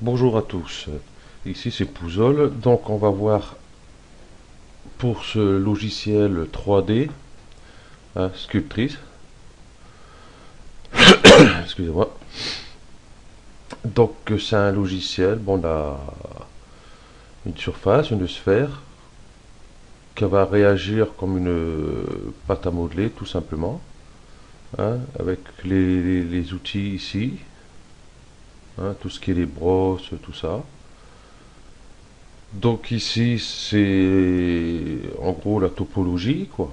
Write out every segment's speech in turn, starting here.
Bonjour à tous, ici c'est Pouzol, donc on va voir pour ce logiciel 3D, hein, Sculptrice, excusez-moi. Donc c'est un logiciel, bon, on a une surface, une sphère, qui va réagir comme une pâte à modeler tout simplement, hein, avec les outils ici, hein, tout ce qui est les brosses, tout ça. Donc ici c'est en gros la topologie quoi.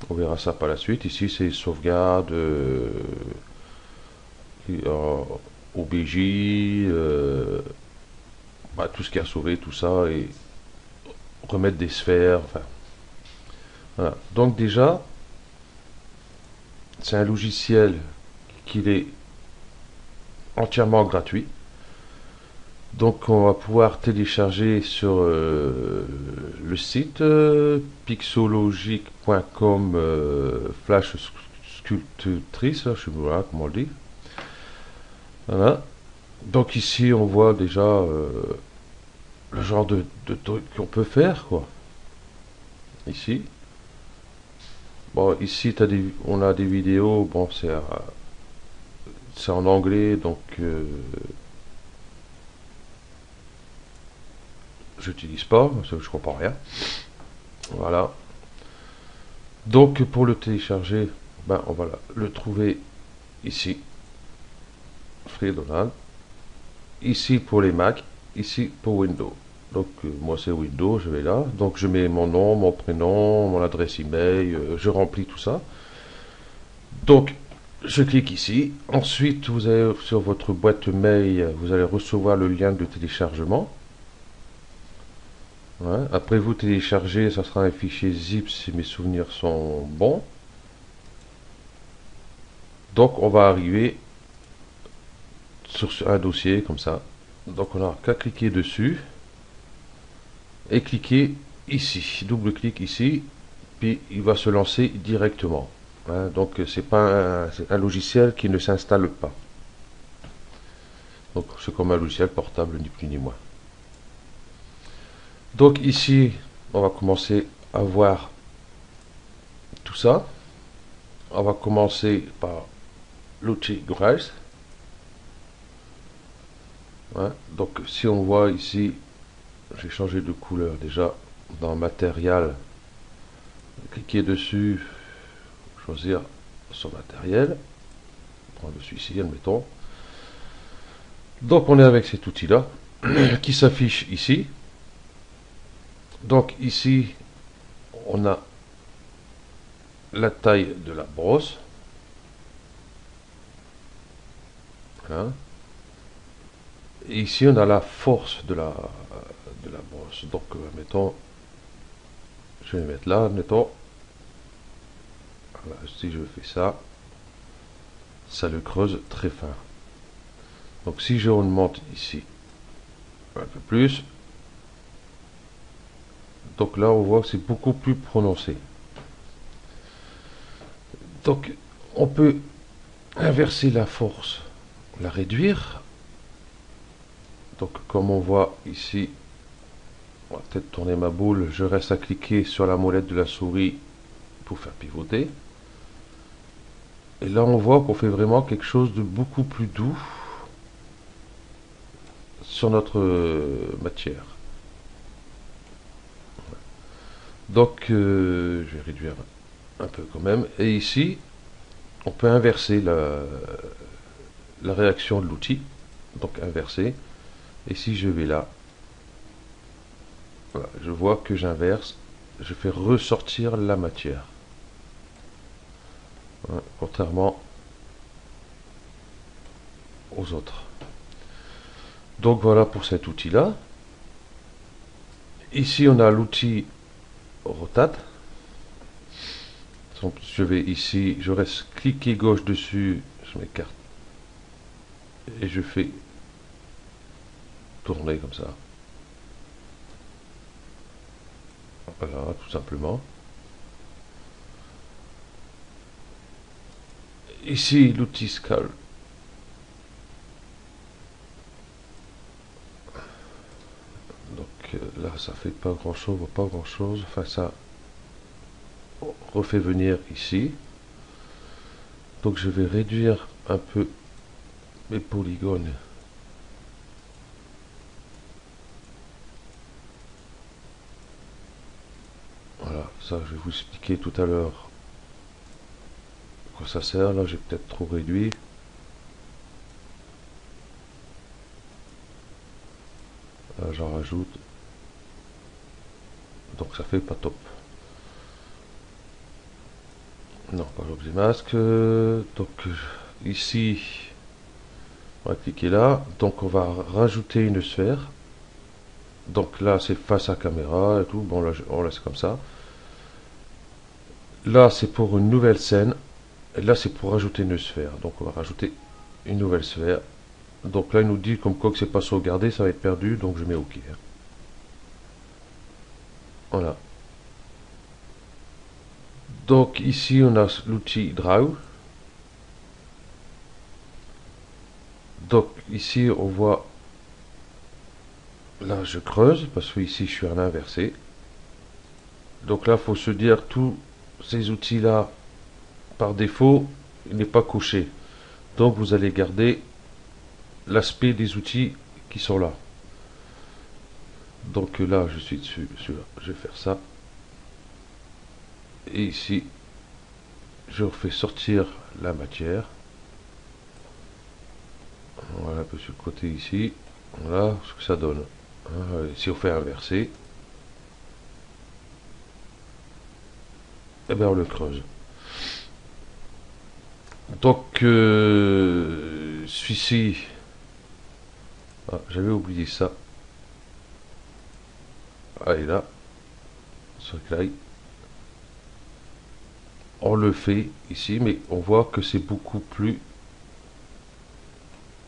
On verra ça par la suite. Ici, c'est sauvegarde, OBJ, tout ce qui a sauvé, tout ça, et remettre des sphères. Enfin, voilà. Donc déjà, c'est un logiciel qui est entièrement gratuit. Donc on va pouvoir télécharger sur le site pixologic.com flash sculptrice, je sais pas comment on le dit. Voilà. Donc ici on voit déjà le genre de truc qu'on peut faire quoi. Ici. Bon ici on a des vidéos, bon c'est en anglais donc j'utilise pas, parce que je comprends rien. Voilà. Donc pour le télécharger, on va le trouver ici. Free Donald. Ici pour les Mac, ici pour Windows. Donc moi c'est Windows, je vais là. Donc je mets mon nom, mon prénom, mon adresse email, je remplis tout ça. Donc je clique ici. Ensuite vous allez sur votre boîte mail, vous allez recevoir le lien de téléchargement. Ouais. Après vous téléchargez, ça sera un fichier zip si mes souvenirs sont bons. Donc on va arriver sur un dossier comme ça. Donc on n'a qu'à cliquer dessus et cliquer ici. Double-clic ici, puis il va se lancer directement. Hein, donc c'est un logiciel qui ne s'installe pas. Donc c'est comme un logiciel portable, ni plus ni moins. Donc ici, on va commencer à voir tout ça. On va commencer par l'outil Grace. Hein, donc si on voit ici, j'ai changé de couleur déjà dans matériel. Cliquer dessus, choisir son matériel. Prendre celui-ci, admettons. Donc on est avec cet outil-là qui s'affiche ici. Donc ici, on a la taille de la brosse. Hein. Et ici, on a la force de la brosse. Donc, mettons, je vais mettre là, mettons, voilà, si je fais ça, ça le creuse très fin. Donc, si je remonte ici un peu plus, donc là, on voit que c'est beaucoup plus prononcé. Donc, on peut inverser la force, la réduire. Donc, comme on voit ici, on va peut-être tourner ma boule, je reste à cliquer sur la molette de la souris pour faire pivoter. Et là, on voit qu'on fait vraiment quelque chose de beaucoup plus doux sur notre matière. Donc, je vais réduire un peu quand même. Et ici, on peut inverser la réaction de l'outil. Donc, inverser. Et si je vais là, voilà, je vois que j'inverse. Je fais ressortir la matière. Voilà, contrairement aux autres. Donc, voilà pour cet outil-là. Ici, on a l'outil Rotate. Donc, je vais ici, je reste cliquer gauche dessus, je m'écarte et je fais tourner comme ça. Voilà, tout simplement. Ici, l'outil Scale. là, ça fait pas grand chose, pas grand chose. Enfin, ça refait venir ici. Donc je vais réduire un peu mes polygones. Voilà, ça je vais vous expliquer tout à l'heure à quoi ça sert. Là j'ai peut-être trop réduit. Là j'en rajoute. Donc ça fait pas top. Non, pas l'objet masque. Donc ici, on va cliquer là. Donc on va rajouter une sphère. Donc là c'est face à caméra et tout. Bon là on laisse comme ça. Là c'est pour une nouvelle scène. Et là c'est pour rajouter une sphère. Donc on va rajouter une nouvelle sphère. Donc là il nous dit comme quoi que c'est pas sauvegardé, ça va être perdu. Donc je mets OK. Voilà. Donc ici on a l'outil Draw. Donc ici on voit, là je creuse parce que ici je suis en inversé. Donc là il faut se dire tous ces outils là par défaut il n'est pas coché. Donc vous allez garder l'aspect des outils qui sont là. Donc là je suis dessus, je vais faire ça. Et ici je refais sortir la matière. Voilà un peu sur le côté ici. Voilà ce que ça donne. Si on fait inverser, et bien on le creuse. Donc celui-ci, j'avais oublié ça. Allez là, Circle. On le fait ici, mais on voit que c'est beaucoup plus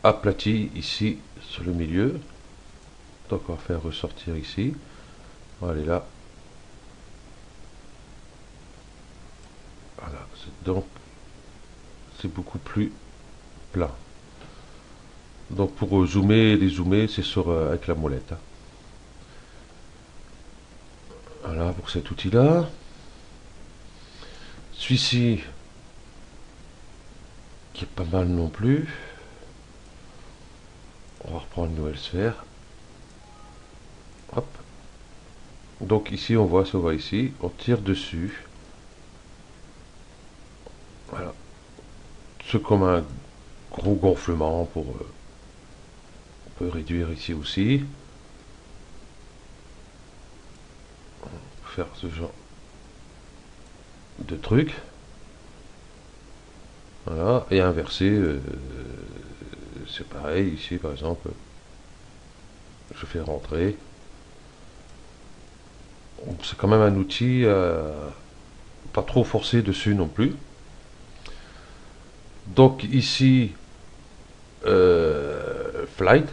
aplati ici sur le milieu. Donc on va faire ressortir ici. On va aller là. Voilà, donc c'est beaucoup plus plat. Donc pour zoomer et dézoomer, c'est sur avec la molette. Voilà pour cet outil-là. Celui-ci, qui est pas mal non plus. On va reprendre une nouvelle sphère. Hop. Donc ici, on voit ici, on tire dessus. Voilà. C'est comme un gros gonflement pour... on peut réduire ici aussi. On peut faire ce genre de truc. Voilà. Et inverser, c'est pareil. Ici, par exemple, je fais rentrer. C'est quand même un outil pas trop forcé dessus non plus. Donc ici, flight.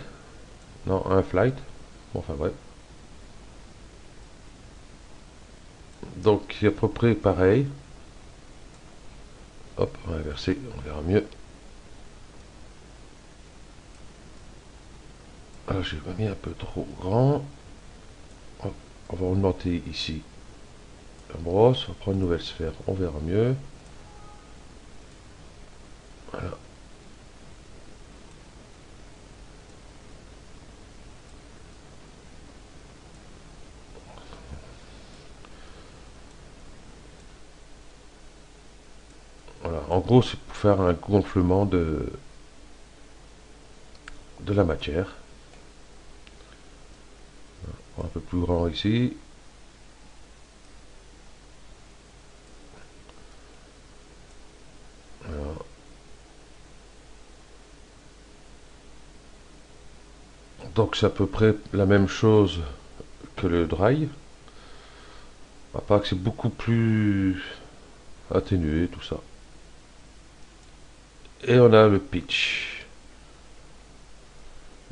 Non, un flight. Enfin ouais. Donc à peu près pareil. Hop, on va inverser, on verra mieux. Alors j'ai mis un peu trop grand. Hop, on va augmenter ici la brosse. On va prendre une nouvelle sphère, on verra mieux. Voilà. Voilà. En gros, c'est pour faire un gonflement de la matière. Un peu plus grand ici. Voilà. Donc c'est à peu près la même chose que le dry. À part que c'est beaucoup plus atténué tout ça. Et on a le pitch.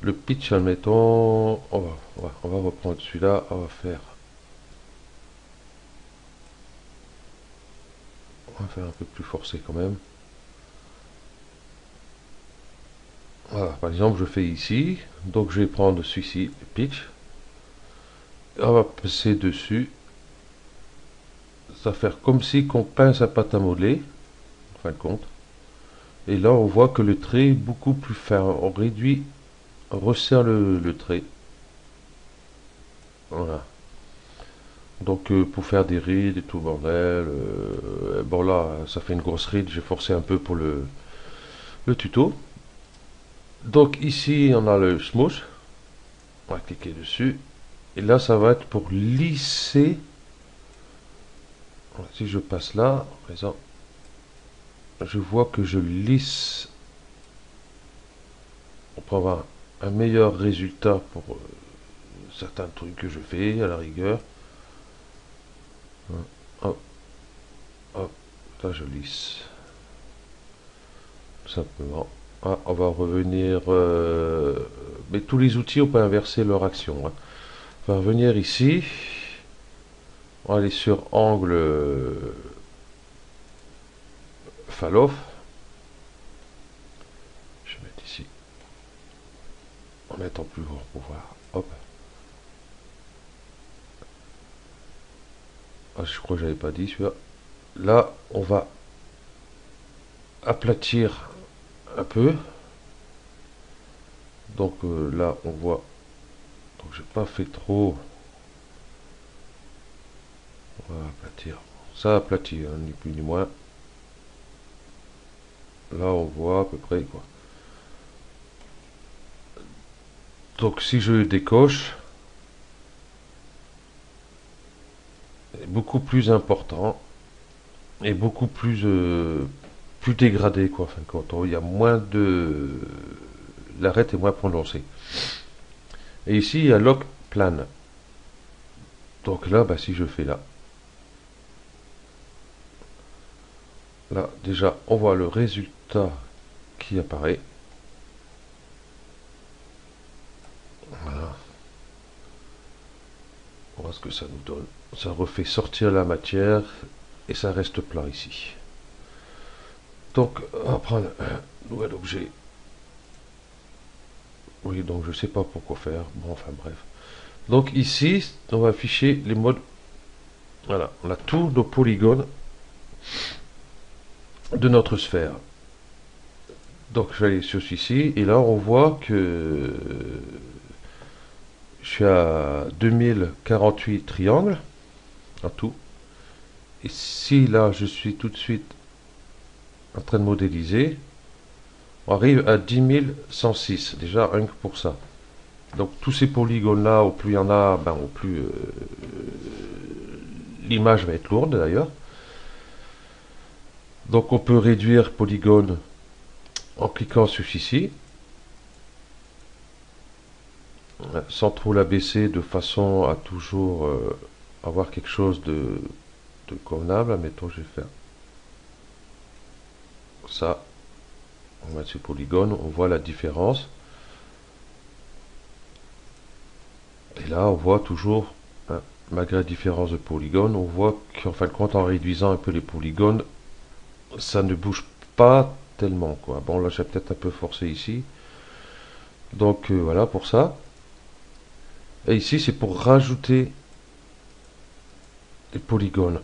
Le pitch, admettons, on va reprendre celui-là, on va faire un peu plus forcé quand même. Voilà, par exemple, je fais ici, donc je vais prendre celui-ci, pitch. On va passer dessus. Ça va faire comme si qu'on pince à pâte à modeler, en fin de compte. Et là, on voit que le trait est beaucoup plus fin. On réduit, on resserre le trait. Voilà. Donc pour faire des rides et tout le bordel, bon là ça fait une grosse ride, j'ai forcé un peu pour le tuto. Donc ici on a le smooth, on va cliquer dessus, et là ça va être pour lisser. Si je passe là, à présent, je vois que je lisse, on peut avoir un meilleur résultat pour certains trucs que je fais à la rigueur. Hop, hop, là je lisse. Tout simplement. Ah, on va revenir. Mais tous les outils, on peut inverser leur action. Hein. On va revenir ici. On va aller sur angle fall-off. Je vais mettre ici. En mettant plus gros pour voir. Hop. Ah, je crois que j'avais pas dit celui-là. Là, on va aplatir un peu. Donc là, on voit. Donc j'ai pas fait trop. On va aplatir. Ça aplatit, hein, ni plus ni moins. Là, on voit à peu près quoi. Donc si je décoche, c'est beaucoup plus important et beaucoup plus dégradé quoi. Enfin, quand il y a moins de l'arête est moins prononcée. Et ici il y a lock plane. Donc là, bah, si je fais là déjà on voit le résultat qui apparaît. Voilà. On voit ce que ça nous donne. Ça refait sortir la matière et ça reste plat ici. Donc on va prendre un nouvel objet. Oui, donc je sais pas pourquoi faire. Bon, enfin bref. Donc ici, on va afficher les modes. Voilà, on a tous nos polygones de notre sphère. Donc je vais aller sur ici et là on voit que je suis à 2048 triangles en tout. Et si là je suis tout de suite en train de modéliser, on arrive à 10 106 déjà rien que pour ça. Donc tous ces polygones là, au plus il y en a, ben, au plus l'image va être lourde d'ailleurs. Donc on peut réduire polygone en cliquant sur ici, sans trop l'abaisser de façon à toujours avoir quelque chose de convenable. Admettons, je vais faire ça. On va sur polygone, on voit la différence. Et là, on voit toujours, hein, malgré la différence de polygone, on voit qu'en fin de compte, en réduisant un peu les polygones, ça ne bouge pas tellement, quoi. Bon, là, j'ai peut-être un peu forcé ici. Donc, voilà pour ça. Et ici, c'est pour rajouter des polygones.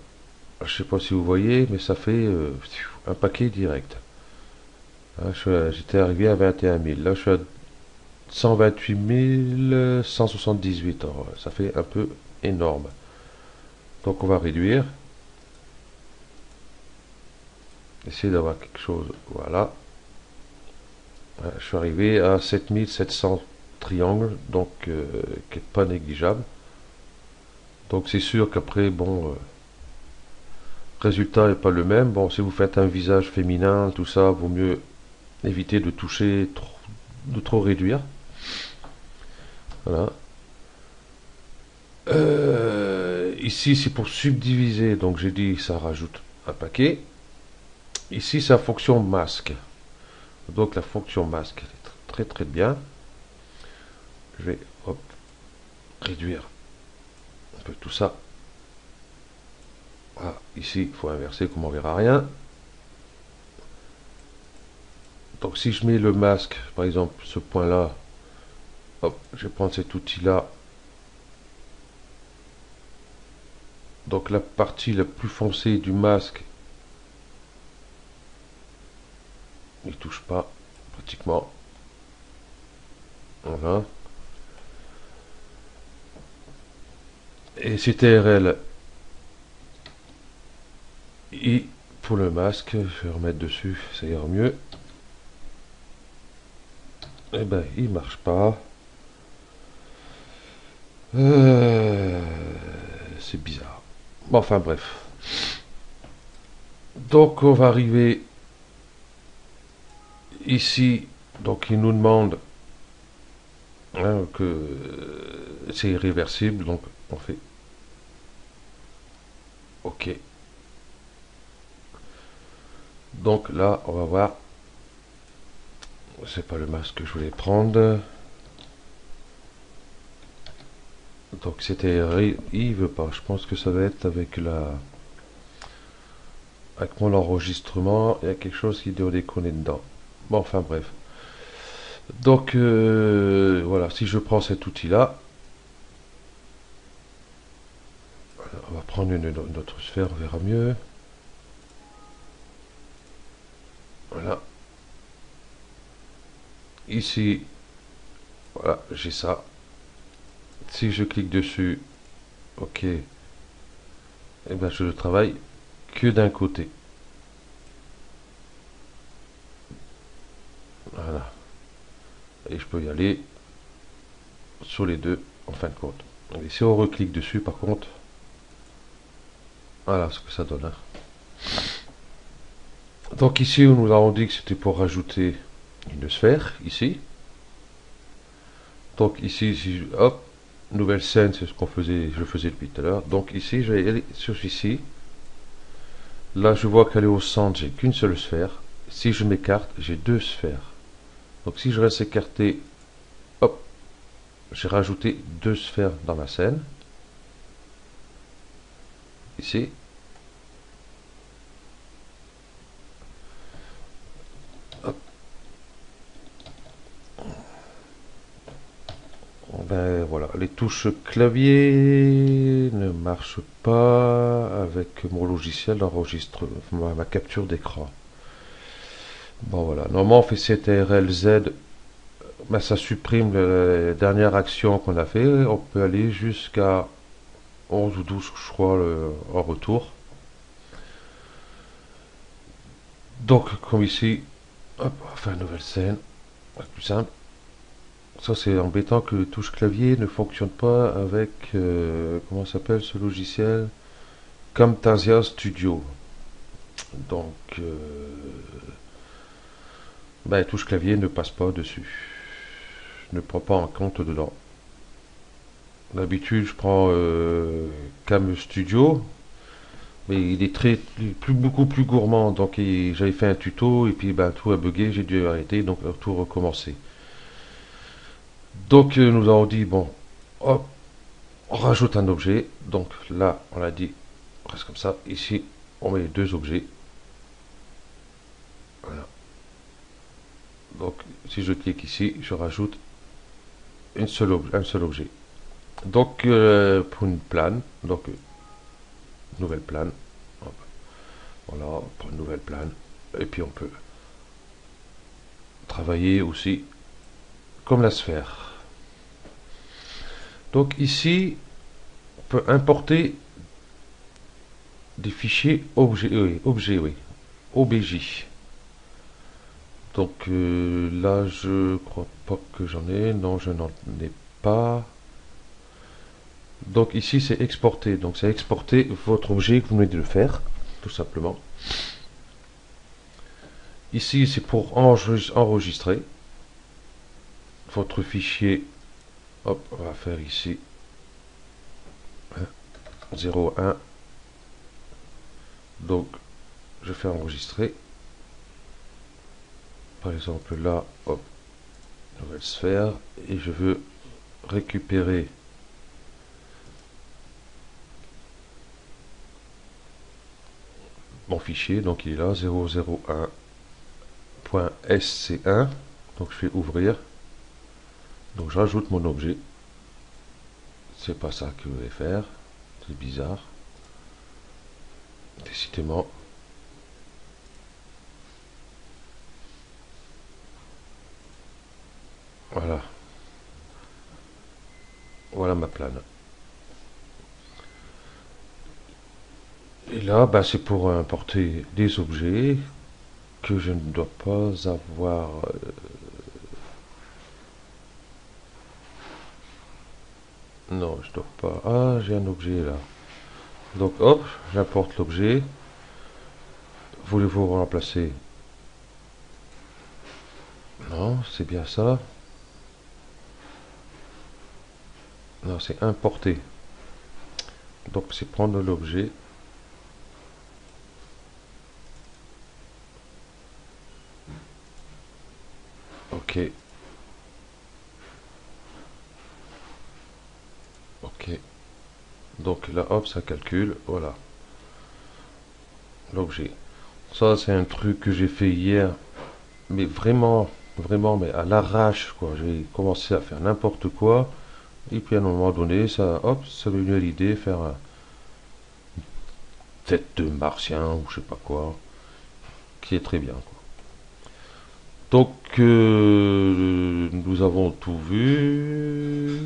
Je sais pas si vous voyez, mais ça fait un paquet direct. Hein, j'étais arrivé à 21 000. Là, je suis à 128 178. Alors, ça fait un peu énorme. Donc, on va réduire. Essayer d'avoir quelque chose. Voilà. Je suis arrivé à 7700 triangles, donc qui n'est pas négligeable. Donc, c'est sûr qu'après, bon, résultat n'est pas le même. Bon, si vous faites un visage féminin, tout ça, vaut mieux éviter de toucher, de trop réduire. Voilà. Ici, c'est pour subdiviser. Donc, j'ai dit ça rajoute un paquet. Ici, c'est la fonction masque. Donc, la fonction masque est très très bien. Je vais hop, réduire un peu tout ça. Ah, ici, il faut inverser, comme on verra rien. Donc, si je mets le masque, par exemple, ce point-là, hop, je vais prendre cet outil-là. Donc la partie la plus foncée du masque, il touche pas pratiquement. Voilà. Et CTRL I pour le masque, je vais remettre dessus, ça ira mieux. Eh ben, il marche pas. C'est bizarre. Bon, enfin bref. Donc on va arriver ici. Donc il nous demande que c'est irréversible. Donc on fait OK. Donc là, on va voir. C'est pas le masque que je voulais prendre. Donc c'était... Il veut pas. Je pense que ça va être avec la... Avec mon enregistrement, il y a quelque chose qui doit déconner dedans. Bon, enfin bref. Donc voilà, si je prends cet outil-là, on va prendre une autre sphère, on verra mieux. Voilà. Ici, voilà, j'ai ça. Si je clique dessus, OK, et ben je ne travaille que d'un côté. Voilà. Et je peux y aller sur les deux en fin de compte. Et si on reclique dessus, par contre, voilà ce que ça donne. Hein. Donc ici, nous avons dit que c'était pour rajouter une sphère, ici. Donc ici, si hop, nouvelle scène, c'est ce qu'on faisait, je faisais depuis tout à l'heure. Donc ici, je vais aller sur ici. Là, je vois qu'elle est au centre, j'ai qu'une seule sphère. Si je m'écarte, j'ai deux sphères. Donc si je reste écarté, hop, j'ai rajouté deux sphères dans ma scène. Ici. Hop. Ben voilà, les touches clavier ne marchent pas avec mon logiciel d'enregistrement, ma capture d'écran. Bon voilà, normalement on fait CTRL Z, ben, ça supprime la dernière action qu'on a fait. On peut aller jusqu'à 11 ou 12 je crois en retour. Donc comme ici, hop, on va faire une nouvelle scène, plus simple. Ça c'est embêtant que le touche clavier ne fonctionne pas avec, comment s'appelle ce logiciel? Camtasia Studio. Donc, ben, touche clavier ne passe pas dessus. Ne prend pas en compte dedans. D'habitude, je prends Cam Studio, mais il est beaucoup plus gourmand. Donc, j'avais fait un tuto et puis ben, tout a bugué, j'ai dû arrêter, donc tout recommencer. Donc, nous avons dit bon, hop, on rajoute un objet. Donc là, on a dit, on reste comme ça. Ici, on met les deux objets. Voilà. Donc, si je clique ici, je rajoute un seul objet. Donc, pour une plane, donc, nouvelle plane. Hop. Voilà, on prend une nouvelle plane. Et puis, on peut travailler aussi comme la sphère. Donc, ici, on peut importer des fichiers objets, oui, OBJ. Donc là, je crois pas que j'en ai. Non, je n'en ai pas. Donc ici, c'est exporter. Donc c'est exporter votre objet que vous venez de faire, tout simplement. Ici, c'est pour enregistrer votre fichier. Hop, on va faire ici 01. Donc, je fais enregistrer. Par exemple, là, hop, nouvelle sphère. Et je veux récupérer mon fichier. Donc, il est là, 001.sc1. Donc, je fais ouvrir. Donc, je rajoute mon objet. C'est pas ça que je vais faire. C'est bizarre. Décidément. Voilà. Voilà ma plane. Et là, bah, c'est pour importer des objets que je ne dois pas avoir. Non, je dois pas. Ah, j'ai un objet là. Donc hop, j'importe l'objet. Voulez-vous remplacer? Non, c'est bien ça. Non, c'est importer. Donc c'est prendre l'objet. Ok. Ok. Donc là, hop, ça calcule. Voilà. L'objet. Ça, c'est un truc que j'ai fait hier. Mais vraiment, vraiment, mais à l'arrache, quoi. J'ai commencé à faire n'importe quoi. Et puis à un moment donné, ça, hop, ça m'est venu à l'idée faire tête de martien ou je sais pas quoi, qui est très bien, quoi. Donc nous avons tout vu.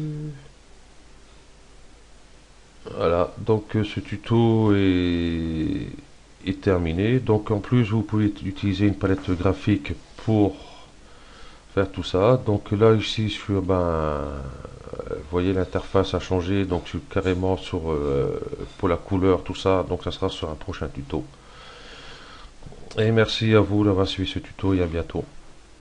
Voilà, donc ce tuto est terminé. Donc en plus vous pouvez utiliser une palette graphique pour faire tout ça. Donc là ici sur vous voyez l'interface a changé, donc je suis carrément sur pour la couleur, tout ça, donc ça sera sur un prochain tuto. Et merci à vous d'avoir suivi ce tuto et à bientôt.